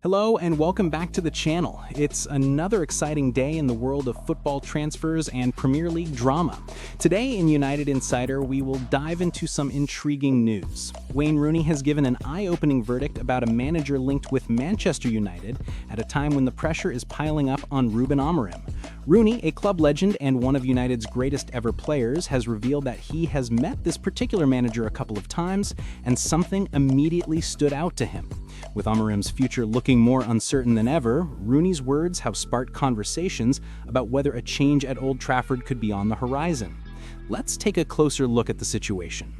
Hello and welcome back to the channel. It's another exciting day in the world of football transfers and Premier League drama. Today in United Insider, we will dive into some intriguing news. Wayne Rooney has given an eye-opening verdict about a manager linked with Manchester United at a time when the pressure is piling up on Ruben Amorim. Rooney, a club legend and one of United's greatest ever players, has revealed that he has met this particular manager a couple of times and something immediately stood out to him. With Amorim's future looking more uncertain than ever, Rooney's words have sparked conversations about whether a change at Old Trafford could be on the horizon. Let's take a closer look at the situation.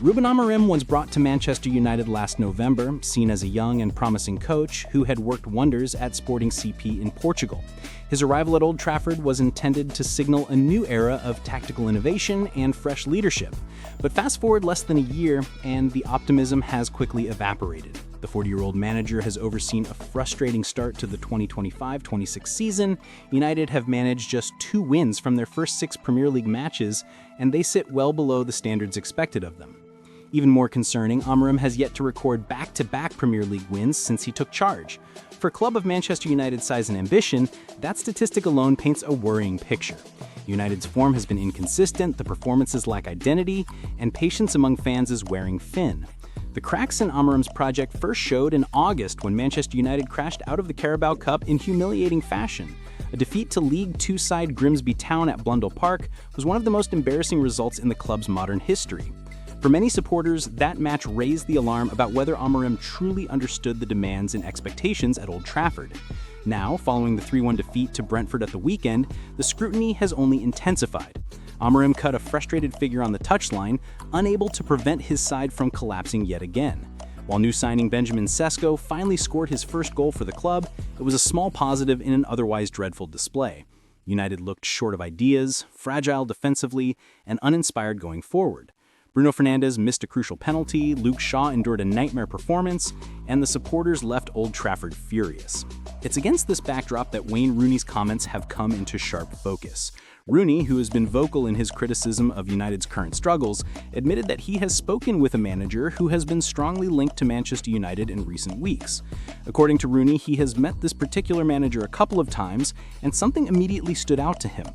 Ruben Amorim was brought to Manchester United last November, seen as a young and promising coach who had worked wonders at Sporting CP in Portugal. His arrival at Old Trafford was intended to signal a new era of tactical innovation and fresh leadership. But fast forward less than a year, and the optimism has quickly evaporated. The 40-year-old manager has overseen a frustrating start to the 2025-26 season. United have managed just 2 wins from their first 6 Premier League matches, and they sit well below the standards expected of them. Even more concerning, Amorim has yet to record back-to-back Premier League wins since he took charge. For a club of Manchester United's size and ambition, that statistic alone paints a worrying picture. United's form has been inconsistent, the performances lack identity, and patience among fans is wearing thin. The cracks in Amorim's project first showed in August when Manchester United crashed out of the Carabao Cup in humiliating fashion. A defeat to League Two side Grimsby Town at Blundell Park was one of the most embarrassing results in the club's modern history. For many supporters, that match raised the alarm about whether Amorim truly understood the demands and expectations at Old Trafford. Now, following the 3-1 defeat to Brentford at the weekend, the scrutiny has only intensified. Amorim cut a frustrated figure on the touchline, unable to prevent his side from collapsing yet again. While new signing Benjamin Sesko finally scored his first goal for the club, it was a small positive in an otherwise dreadful display. United looked short of ideas, fragile defensively, and uninspired going forward. Bruno Fernandes missed a crucial penalty, Luke Shaw endured a nightmare performance, and the supporters left Old Trafford furious. It's against this backdrop that Wayne Rooney's comments have come into sharp focus. Rooney, who has been vocal in his criticism of United's current struggles, admitted that he has spoken with a manager who has been strongly linked to Manchester United in recent weeks. According to Rooney, he has met this particular manager a couple of times, and something immediately stood out to him: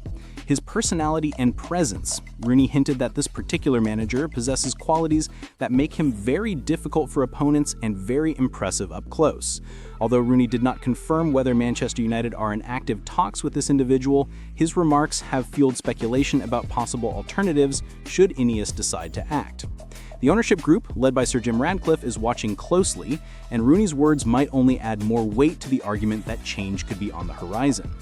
his personality and presence. Rooney hinted that this particular manager possesses qualities that make him very difficult for opponents and very impressive up close. Although Rooney did not confirm whether Manchester United are in active talks with this individual, his remarks have fueled speculation about possible alternatives should Ineos decide to act. The ownership group, led by Sir Jim Ratcliffe, is watching closely, and Rooney's words might only add more weight to the argument that change could be on the horizon.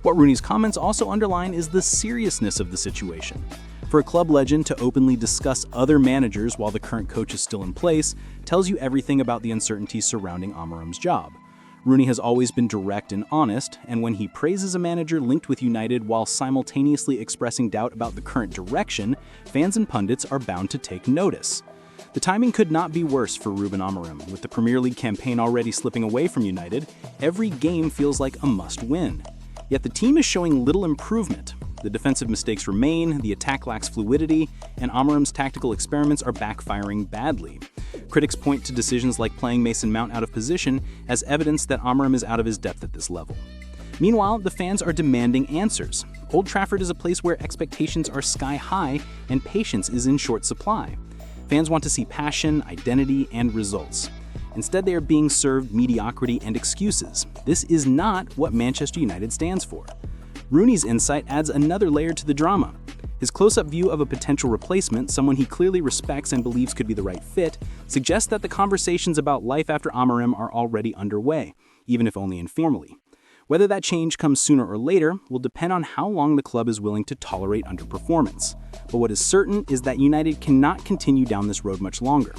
What Rooney's comments also underline is the seriousness of the situation. For a club legend to openly discuss other managers while the current coach is still in place tells you everything about the uncertainty surrounding Amorim's job. Rooney has always been direct and honest, and when he praises a manager linked with United while simultaneously expressing doubt about the current direction, fans and pundits are bound to take notice. The timing could not be worse for Ruben Amorim. With the Premier League campaign already slipping away from United, every game feels like a must-win. Yet the team is showing little improvement. The defensive mistakes remain, the attack lacks fluidity, and Amorim's tactical experiments are backfiring badly. Critics point to decisions like playing Mason Mount out of position as evidence that Amorim is out of his depth at this level. Meanwhile, the fans are demanding answers. Old Trafford is a place where expectations are sky high and patience is in short supply. Fans want to see passion, identity, and results. Instead, they are being served mediocrity and excuses. This is not what Manchester United stands for. Rooney's insight adds another layer to the drama. His close-up view of a potential replacement, someone he clearly respects and believes could be the right fit, suggests that the conversations about life after Amorim are already underway, even if only informally. Whether that change comes sooner or later will depend on how long the club is willing to tolerate underperformance. But what is certain is that United cannot continue down this road much longer.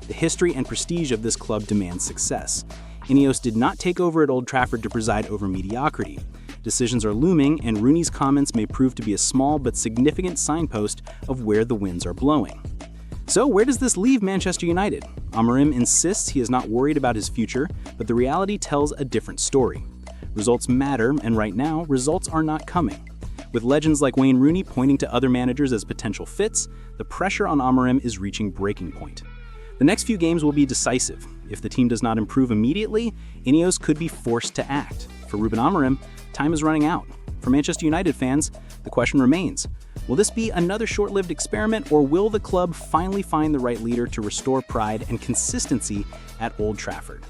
The history and prestige of this club demands success. Ineos did not take over at Old Trafford to preside over mediocrity. Decisions are looming, and Rooney's comments may prove to be a small but significant signpost of where the winds are blowing. So where does this leave Manchester United? Amorim insists he is not worried about his future, but the reality tells a different story. Results matter, and right now, results are not coming. With legends like Wayne Rooney pointing to other managers as potential fits, the pressure on Amorim is reaching breaking point. The next few games will be decisive. If the team does not improve immediately, Ineos could be forced to act. For Ruben Amorim, time is running out. For Manchester United fans, the question remains, will this be another short-lived experiment, or will the club finally find the right leader to restore pride and consistency at Old Trafford?